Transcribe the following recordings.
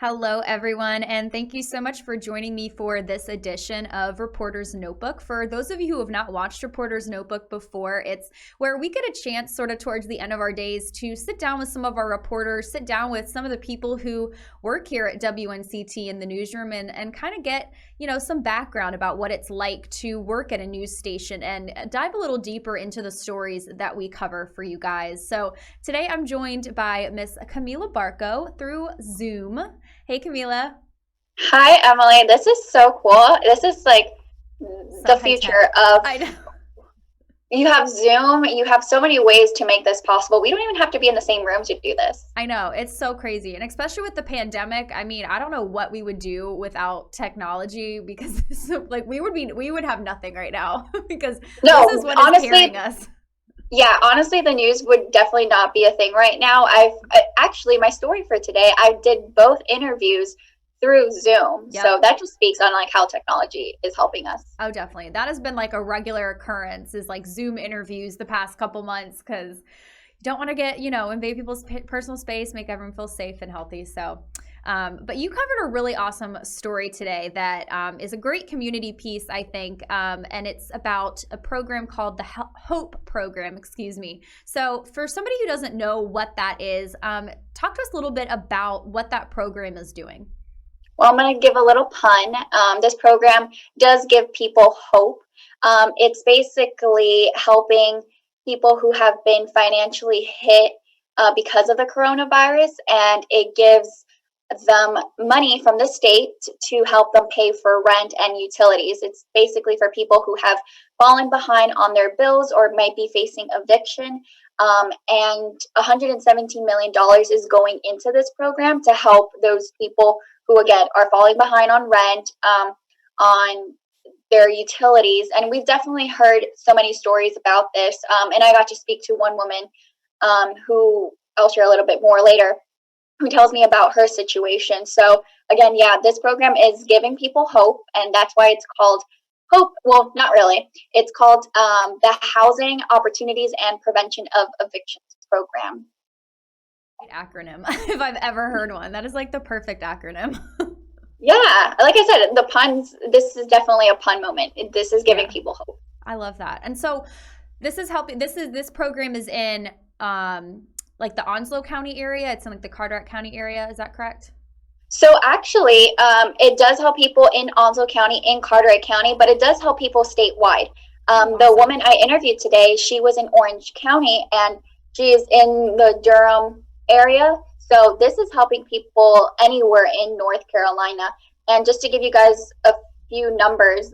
Hello, everyone, and thank you so much for joining me for this edition of Reporter's Notebook. For those of you who have not watched Reporter's Notebook before, it's where we get a chance sort of towards the end of our days to sit down with some of our reporters, sit down with some of the people who work here at WNCT in the newsroom and kind of get, some background about what it's like to work at a news station and dive a little deeper into the stories that we cover for you guys. So today I'm joined by Miss Camila Barco through Zoom. Hey, Camila. Hi, Emily. This is so cool. This is like So the high tech. future of I know. you have Zoom, you have so many ways to make this possible. We don't even have to be in the same room to do this. I know. It's so crazy. And especially with the pandemic, I mean, I don't know what we would do without technology because like we would have nothing right now because this is No, what is carrying honestly, us. yeah, honestly, the news would definitely not be a thing right now. Actually, my story for today, I did both interviews through Zoom. Yep. So that just speaks on like how technology is helping us. Oh, definitely. That has been like a regular occurrence is like Zoom interviews the past couple months because you don't want to get, invade people's personal space, make everyone feel safe and healthy. So, but you covered a really awesome story today that is a great community piece, I think, and it's about a program called the Hope Program, excuse me. So for somebody who doesn't know what that is, talk to us a little bit about what that program is doing. Well, I'm going to give a little pun. This program does give people hope. It's basically helping people who have been financially hit because of the coronavirus, and it gives them money from the state to help them pay for rent and utilities. It's basically for people who have fallen behind on their bills or might be facing eviction. And $117 million is going into this program to help those people who, again, are falling behind on rent, on their utilities. And we've definitely heard so many stories about this. And I got to speak to one woman who I'll share a little bit more later, who tells me about her situation. So again, yeah, this program is giving people hope, and that's why it's called Hope. Well, not really. It's called the Housing Opportunities and Prevention of Evictions Program. Acronym, if I've ever heard one. That is like the perfect acronym. Yeah, like I said, the puns, this is definitely a pun moment. This is giving Yeah, people hope. I love that. And so this is helping. This program is in like the Onslow County area. It's in like the Carteret County area. Is that correct? So actually, it does help people in Onslow County, in Carteret County, but it does help people statewide. Oh, The awesome. woman I interviewed today, she was in Orange County, and she is in the Durham area. So this is helping people anywhere in North Carolina. And just to give you guys a few numbers,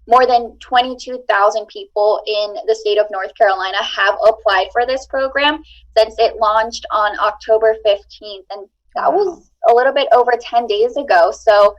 more than 22,000 people in the state of North Carolina have applied for this program since it launched on October 15th. And that Wow. was a little bit over 10 days ago. So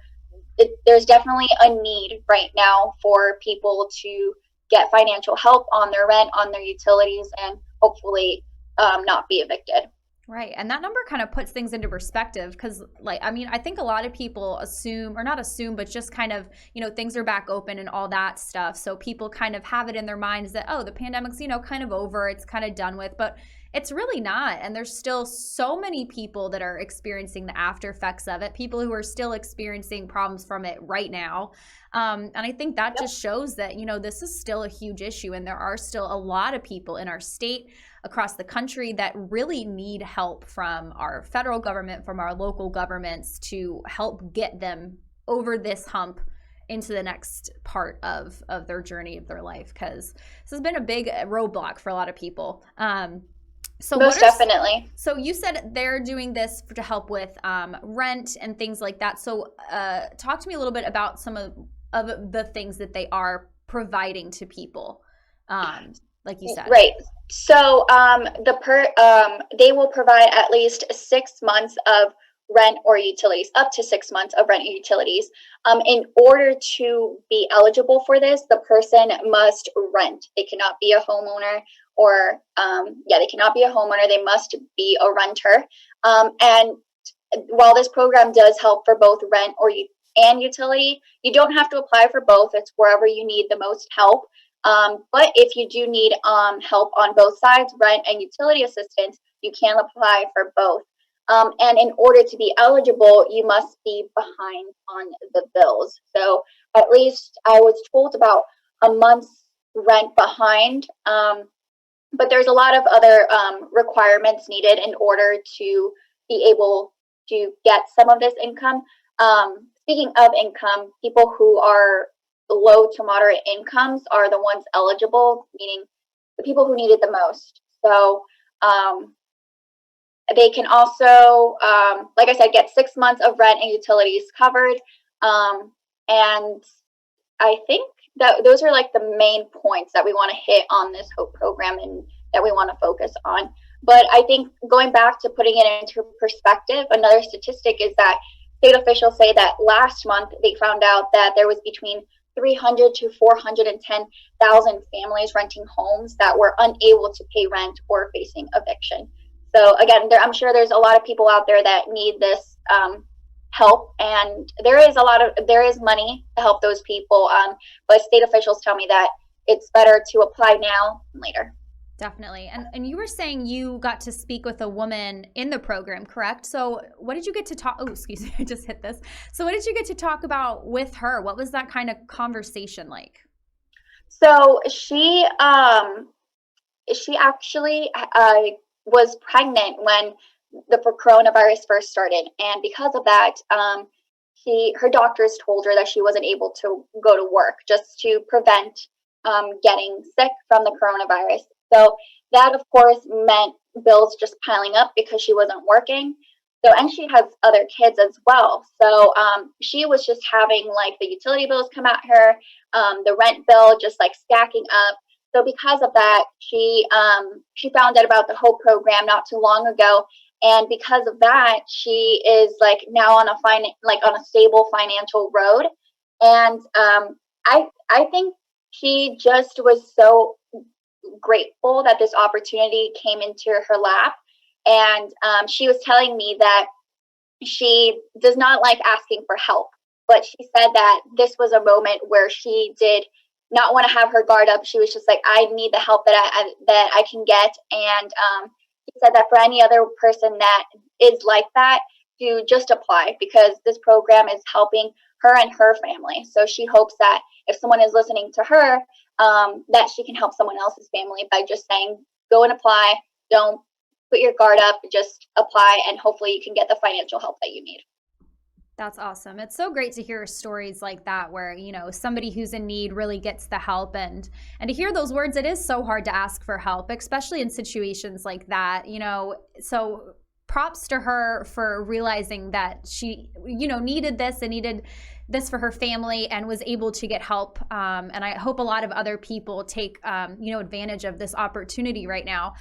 there's definitely a need right now for people to get financial help on their rent, on their utilities, and hopefully not be evicted. Right. And that number kind of puts things into perspective because, like, I mean, I think a lot of people assume, or not assume, but just kind of, things are back open and all that stuff. So people kind of have it in their minds that, oh, the pandemic's, kind of over, it's kind of done with. But it's really not. And there's still so many people that are experiencing the after effects of it, people who are still experiencing problems from it right now. And I think that Yep. just shows that, this is still a huge issue. And there are still a lot of people in our state, across the country, that really need help from our federal government, from our local governments to help get them over this hump into the next part of their journey of their life, because this has been a big roadblock for a lot of people. So what Most are definitely. so you said they're doing this to help with rent and things like that. So talk to me a little bit about some of the things that they are providing to people, like you said. Right. So they will provide at least 6 months of rent or utilities, up to 6 months of rent or utilities. In order to be eligible for this, the person must rent. They cannot be a homeowner, or they cannot be a homeowner. They must be a renter. And while this program does help for both rent and utility, you don't have to apply for both. It's wherever you need the most help. But if you do need help on both sides, rent and utility assistance, you can apply for both. And in order to be eligible, you must be behind on the bills. So at least I was told about a month's rent behind. But there's a lot of other requirements needed in order to be able to get some of this income. Speaking of income, people who are low to moderate incomes are the ones eligible, meaning the people who need it the most. So they can also, like I said, get 6 months of rent and utilities covered. And I think that those are like the main points that we want to hit on this HOPE program and that we want to focus on. But I think going back to putting it into perspective, another statistic is that state officials say that last month they found out that there was between 300 to 410,000 families renting homes that were unable to pay rent or facing eviction. So again, I'm sure there's a lot of people out there that need this help, and there is money to help those people. But state officials tell me that it's better to apply now than later. Definitely. And you were saying you got to speak with a woman in the program, correct? So what did you get to talk? Oh, excuse me, I just hit this. So what did you get to talk about with her? What was that kind of conversation like? So she actually was pregnant when the coronavirus first started, and because of that, her doctors told her that she wasn't able to go to work just to prevent getting sick from the coronavirus. So that, of course, meant bills just piling up because she wasn't working. So, and she has other kids as well. So she was just having like the utility bills come at her, the rent bill just like stacking up. So because of that, she found out about the HOPE program not too long ago. And because of that, she is like now on a stable financial road. And I think she just was so grateful that this opportunity came into her lap. And she was telling me that she does not like asking for help, but she said that this was a moment where she did not want to have her guard up. She was just like, I need the help that I can get. And she said that for any other person that is like that, to just apply, because this program is helping her and her family. So she hopes that if someone is listening to her, that she can help someone else's family by just saying, go and apply. Don't put your guard up, just apply, and hopefully you can get the financial help that you need. That's awesome. It's so great to hear stories like that where, somebody who's in need really gets the help, and to hear those words, it is so hard to ask for help, especially in situations like that, so props to her for realizing that she, needed this and needed this for her family and was able to get help. And I hope a lot of other people take, advantage of this opportunity right now.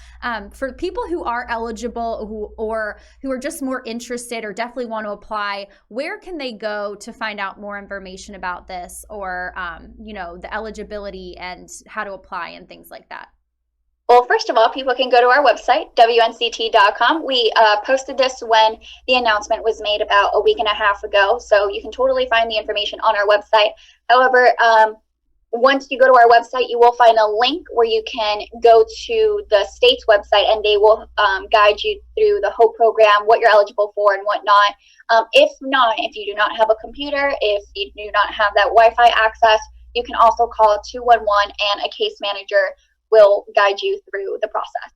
For people who are eligible who are just more interested or definitely want to apply, where can they go to find out more information about this, or, the eligibility and how to apply and things like that? Well, first of all, people can go to our website, WNCT.com. We posted this when the announcement was made about a week and a half ago, so you can totally find the information on our website. However, once you go to our website, you will find a link where you can go to the state's website, and they will guide you through the HOPE program, what you're eligible for and whatnot. If you do not have a computer, if you do not have that Wi-Fi access, you can also call 211 and a case manager will guide you through the process.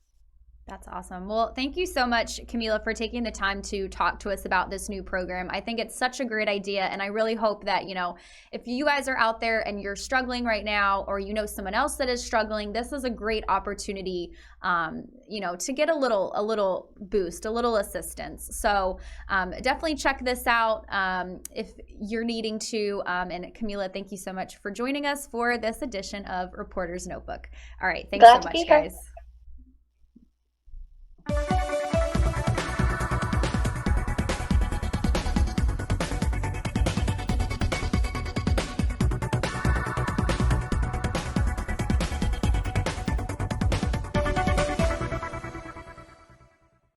That's awesome. Well, thank you so much, Camila, for taking the time to talk to us about this new program. I think it's such a great idea, and I really hope that, if you guys are out there and you're struggling right now, or someone else that is struggling, this is a great opportunity, to get a little boost, a little assistance. So definitely check this out if you're needing to. And Camila, thank you so much for joining us for this edition of Reporter's Notebook. All right, thanks so much, guys.